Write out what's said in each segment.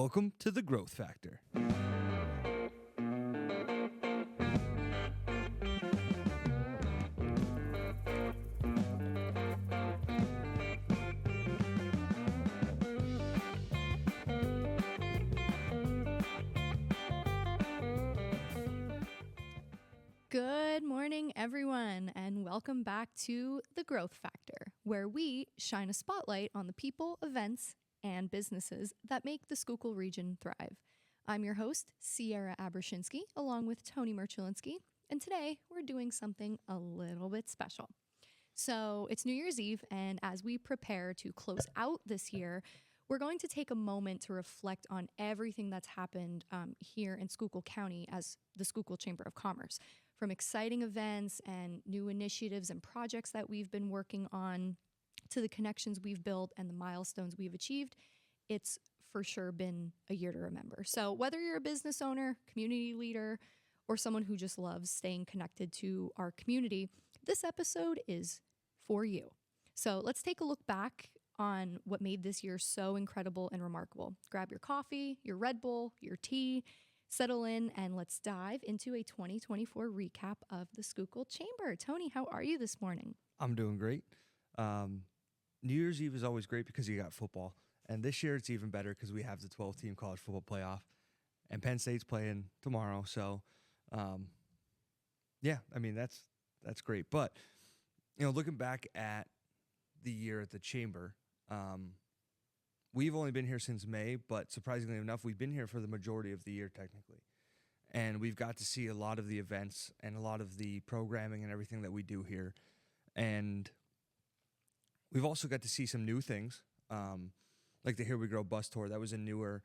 Welcome to the Growth Factor. Good morning, everyone, and welcome back to The Growth Factor, where we shine a spotlight on the people, events, and businesses that make the Schuylkill region thrive. I'm your host, Sierra Abershinsky, along with Tony Merchulinski, and today we're doing something a little bit special. So it's New Year's Eve, and as we prepare to close out this year, we're going to take a moment to reflect on everything that's happened here in Schuylkill County as the Schuylkill Chamber of Commerce. From exciting events and new initiatives and projects that we've been working on to the connections we've built and the milestones we've achieved, it's for sure been a year to remember. So whether you're a business owner, community leader, or someone who just loves staying connected to our community, this episode is for you. So let's take a look back on what made this year so incredible and remarkable. Grab your coffee, your Red Bull, your tea, settle in, and let's dive into a 2024 recap of the Schuylkill Chamber. Tony, how are you this morning? I'm doing great. New Year's Eve is always great because you got football. And this year it's even better because we have the 12-team college football playoff. And Penn State's playing tomorrow. So, that's great. But, looking back at the year at the Chamber, we've only been here since May, but surprisingly enough, we've been here for the majority of the year technically. And we've got to see a lot of the events and a lot of the programming and everything that we do here. And we've also got to see some new things, like the Here We Grow bus tour. That was a newer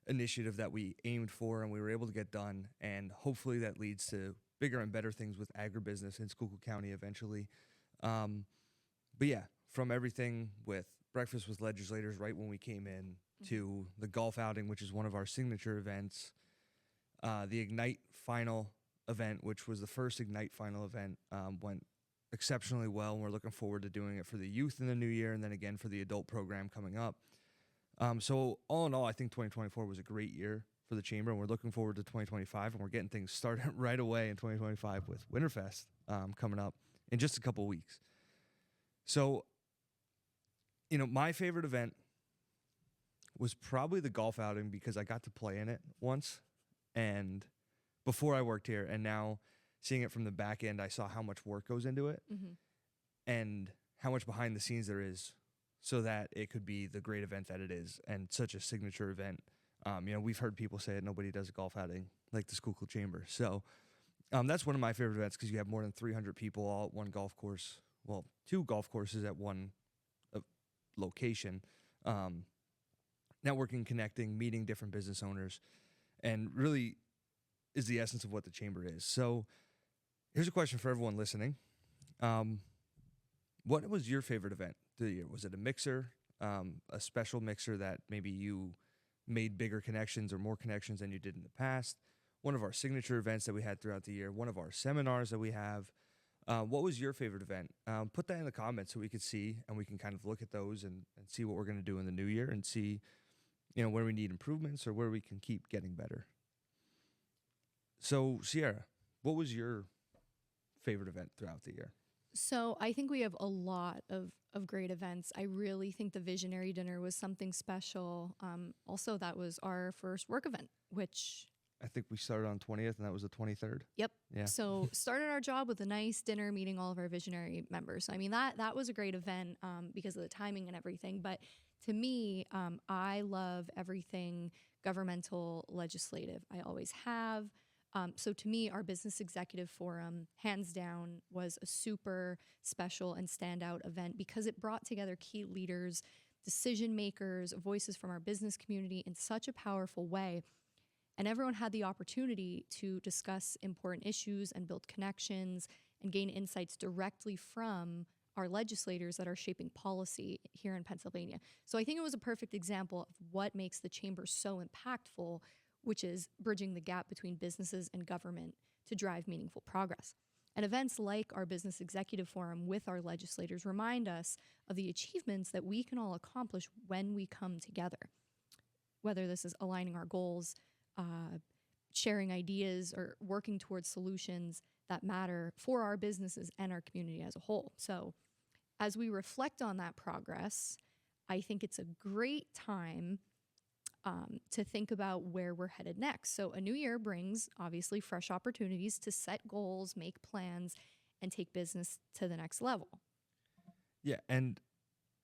initiative that we aimed for and we were able to get done. And hopefully that leads to bigger and better things with agribusiness in Schuylkill County eventually. But yeah, from everything with breakfast with legislators right when we came in to the golf outing, which is one of our signature events, the Ignite final event, which was the first Ignite final event, went exceptionally well, and we're looking forward to doing it for the youth in the new year and then again for the adult program coming up. So all in all, I think 2024 was a great year for the Chamber, and we're looking forward to 2025, and we're getting things started right away in 2025 with Winterfest coming up in just a couple weeks. So, my favorite event was probably the golf outing because I got to play in it once and before I worked here, and now seeing it from the back end, I saw how much work goes into it and how much behind the scenes there is so that it could be the great event that it is and such a signature event. We've heard people say that nobody does a golf outing like the Schuylkill Chamber. So that's one of my favorite events because you have more than 300 people all at one golf course. Well, 2 golf courses at one location, networking, connecting, meeting different business owners, and really is the essence of what the Chamber is. So here's a question for everyone listening. What was your favorite event of the year? Was it a mixer, a special mixer that maybe you made bigger connections or more connections than you did in the past? One of our signature events that we had throughout the year, one of our seminars that we have. What was your favorite event? Put that in the comments so we could see and we can kind of look at those and see what we're going to do in the new year and see, where we need improvements or where we can keep getting better. So, Sierra, what was your favorite event throughout the year? So I think we have a lot of great events. I really think the Visionary Dinner was something special. Also, that was our first work event, which I think we started on 20th and that was the 23rd. Yep. Yeah. So started our job with a nice dinner meeting all of our Visionary members. I mean, that was a great event because of the timing and everything. But to me, I love everything governmental, legislative. I always have. So to me, our Business Executive Forum, hands down, was a super special and standout event because it brought together key leaders, decision makers, voices from our business community in such a powerful way. And everyone had the opportunity to discuss important issues and build connections and gain insights directly from our legislators that are shaping policy here in Pennsylvania. So I think it was a perfect example of what makes the Chamber so impactful, which is bridging the gap between businesses and government to drive meaningful progress. And events like our Business Executive Forum with our legislators remind us of the achievements that we can all accomplish when we come together. whether this is aligning our goals, sharing ideas, or working towards solutions that matter for our businesses and our community as a whole. So as we reflect on that progress, I think it's a great time to think about where we're headed next. So a new year brings obviously fresh opportunities to set goals, make plans, and take business to the next level. Yeah, and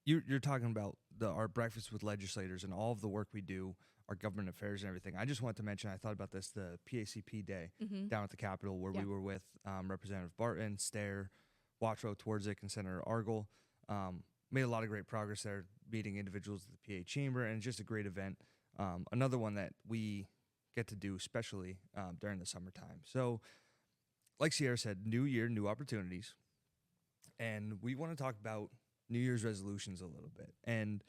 you're talking about our breakfast with legislators and all of the work we do, our government affairs and everything. I just wanted to mention, I thought about this, the PACP day down at the Capitol where we were with Representative Barton, Stair, Wattrow, Twardzik, and Senator Argel. Made a lot of great progress there, meeting individuals at the PA Chamber, and it's just a great event. Another one that we get to do, especially during the summertime. So, like Sierra said, new year, new opportunities. And we want to talk about New Year's resolutions a little bit. And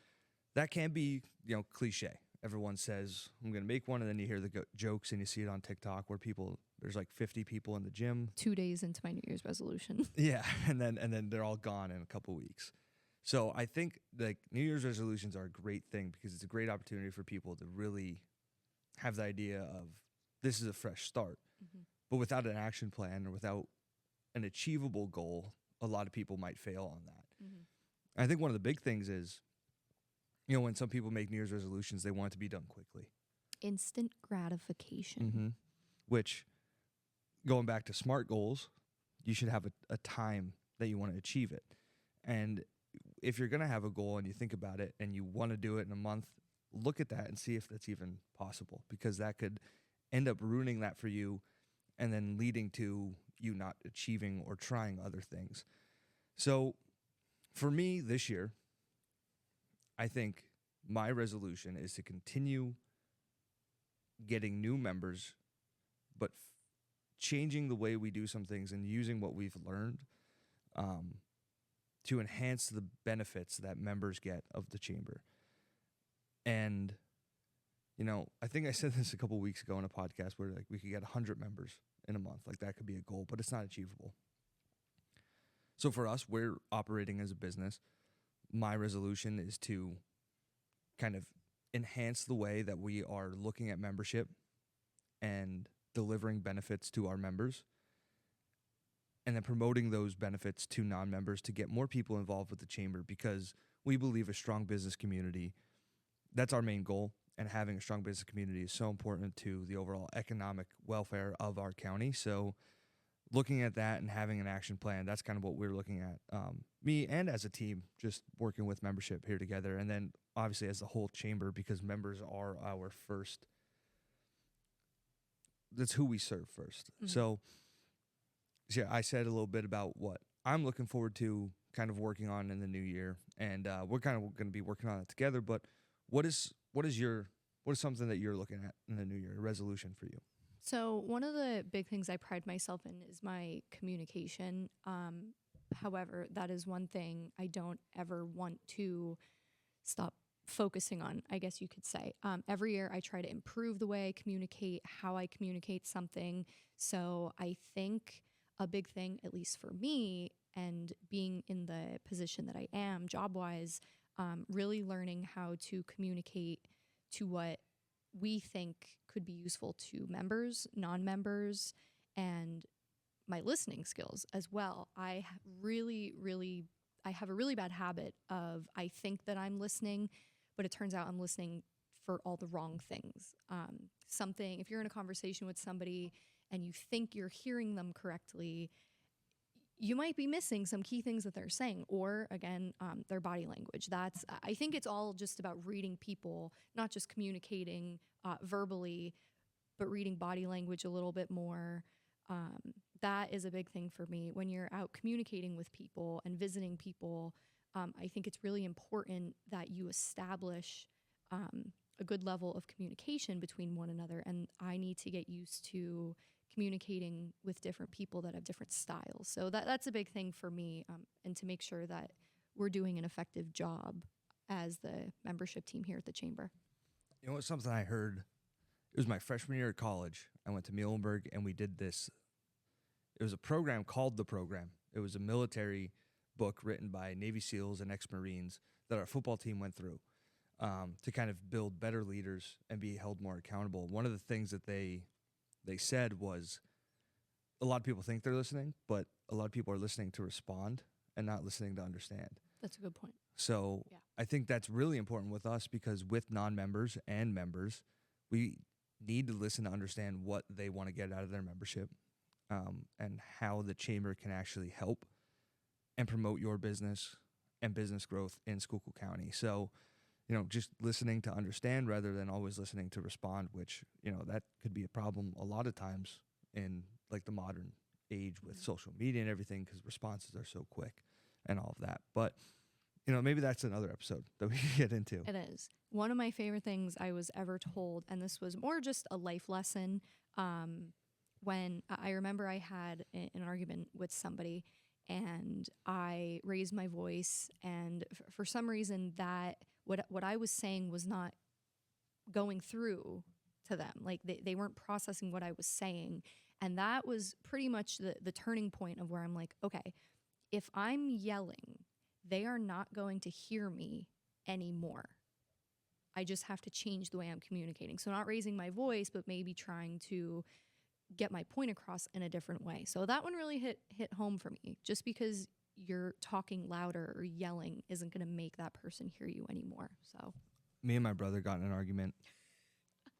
that can be, cliche. Everyone says, I'm going to make one, and then you hear the jokes and you see it on TikTok where there's like 50 people in the gym. 2 days into my New Year's resolution. Yeah, and then they're all gone in a couple weeks. So I think like New Year's resolutions are a great thing because it's a great opportunity for people to really have the idea of this is a fresh start. Mm-hmm. But without an action plan or without an achievable goal, a lot of people might fail on that. Mm-hmm. I think one of the big things is, when some people make New Year's resolutions, they want it to be done quickly. Instant gratification. Mm-hmm. Which, going back to SMART goals, you should have a time that you want to achieve it. And if you're going to have a goal and you think about it and you want to do it in a month, look at that and see if that's even possible, because that could end up ruining that for you and then leading to you not achieving or trying other things. So for me this year, I think my resolution is to continue getting new members, but changing the way we do some things and using what we've learned to enhance the benefits that members get of the chamber. And, I think I said this a couple weeks ago in a podcast where like we could get 100 members in a month. Like that could be a goal, but it's not achievable. So for us, we're operating as a business. My resolution is to kind of enhance the way that we are looking at membership and delivering benefits to our members, and then promoting those benefits to non-members to get more people involved with the chamber, because we believe a strong business community, that's our main goal, and having a strong business community is so important to the overall economic welfare of our county. So looking at that and having an action plan, that's kind of what we're looking at. Me and as a team, just working with membership here together, and then obviously as the whole chamber, because members are our first, that's who we serve first. Mm-hmm. So yeah, I said a little bit about what I'm looking forward to kind of working on in the new year, and we're kind of going to be working on it together. But what is something that you're looking at in the new year, a resolution for you? So one of the big things I pride myself in is my communication. However, that is one thing I don't ever want to stop focusing on, I guess you could say. Every year I try to improve the way I communicate, how I communicate something. So I think a big thing, at least for me, and being in the position that I am job-wise, really learning how to communicate to what we think could be useful to members, non-members, and my listening skills as well. I have a really bad habit of, I think that I'm listening, but it turns out I'm listening for all the wrong things. If you're in a conversation with somebody and you think you're hearing them correctly, you might be missing some key things that they're saying, or again, their body language. I think it's all just about reading people, not just communicating verbally, but reading body language a little bit more. That is a big thing for me. When you're out communicating with people and visiting people, I think it's really important that you establish a good level of communication between one another. And I need to get used to communicating with different people that have different styles. So that's a big thing for me, and to make sure that we're doing an effective job as the membership team here at the chamber. You know, it's something I heard. It was my freshman year at college. I went to Muhlenberg and we did this. It was a program called The Program. It was a military book written by Navy SEALs and ex-Marines that our football team went through. to kind of build better leaders and be held more accountable. One of the things that they said was a lot of people think they're listening, but a lot of people are listening to respond and not listening to understand. That's a good point. So Yeah. I think that's really important with us because with non-members and members, we need to listen to understand what they want to get out of their membership, and how the chamber can actually help and promote your business and business growth in Schuylkill County. So, just listening to understand rather than always listening to respond, which, that could be a problem a lot of times in like the modern age with social media and everything, because responses are so quick and all of that. But, maybe that's another episode that we can get into. It is. One of my favorite things I was ever told, and this was more just a life lesson, when I remember I had an argument with somebody and I raised my voice, and for some reason that what I was saying was not going through to them. Like they weren't processing what I was saying. And that was pretty much the turning point of where I'm like, okay, if I'm yelling, they are not going to hear me anymore. I just have to change the way I'm communicating. So not raising my voice, but maybe trying to get my point across in a different way. So that one really hit home for me. Just because you're talking louder or yelling isn't going to make that person hear you anymore. So Me and my brother got in an argument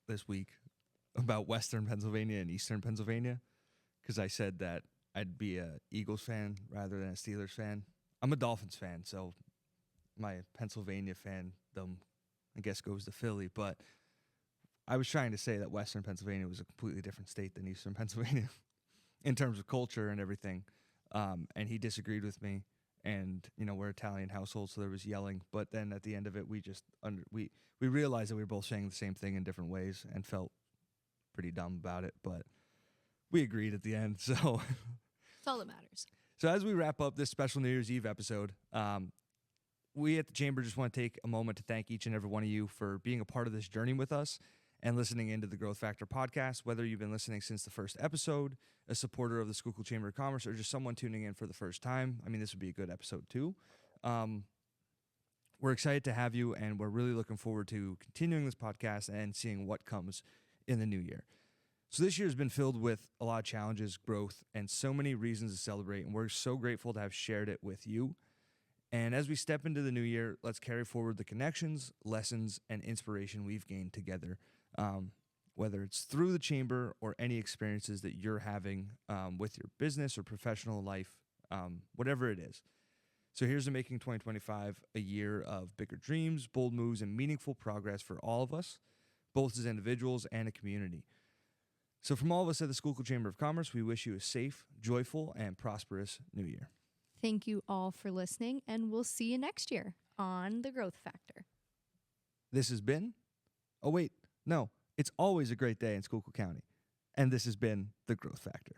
this week about Western Pennsylvania and Eastern Pennsylvania because I said that I'd be a Eagles fan rather than a Steelers fan. I'm a Dolphins fan, so my Pennsylvania fandom, I guess, goes to Philly. But I was trying to say that Western Pennsylvania was a completely different state than Eastern Pennsylvania in terms of culture and everything. And he disagreed with me. And, we're Italian household, so there was yelling. But then at the end of it, we just we realized that we were both saying the same thing in different ways and felt pretty dumb about it. But we agreed at the end, so that's all that matters. So as we wrap up this special New Year's Eve episode, we at the Chamber just want to take a moment to thank each and every one of you for being a part of this journey with us and listening into the Growth Factor podcast, whether you've been listening since the first episode, a supporter of the Schuylkill Chamber of Commerce, or just someone tuning in for the first time. I mean, this would be a good episode too. We're excited to have you, and we're really looking forward to continuing this podcast and seeing what comes in the new year. So this year has been filled with a lot of challenges, growth, and so many reasons to celebrate, and we're so grateful to have shared it with you. And as we step into the new year, let's carry forward the connections, lessons, and inspiration we've gained together, whether it's through the Chamber or any experiences that you're having with your business or professional life, whatever it is. So here's to making 2025 a year of bigger dreams, bold moves, and meaningful progress for all of us, both as individuals and a community. So from all of us at the Schuylkill Chamber of Commerce, we wish you a safe, joyful, and prosperous new year. Thank you all for listening, and we'll see you next year on The Growth Factor. This has been... Oh, wait. No. It's always a great day in Schuylkill County. And this has been The Growth Factor.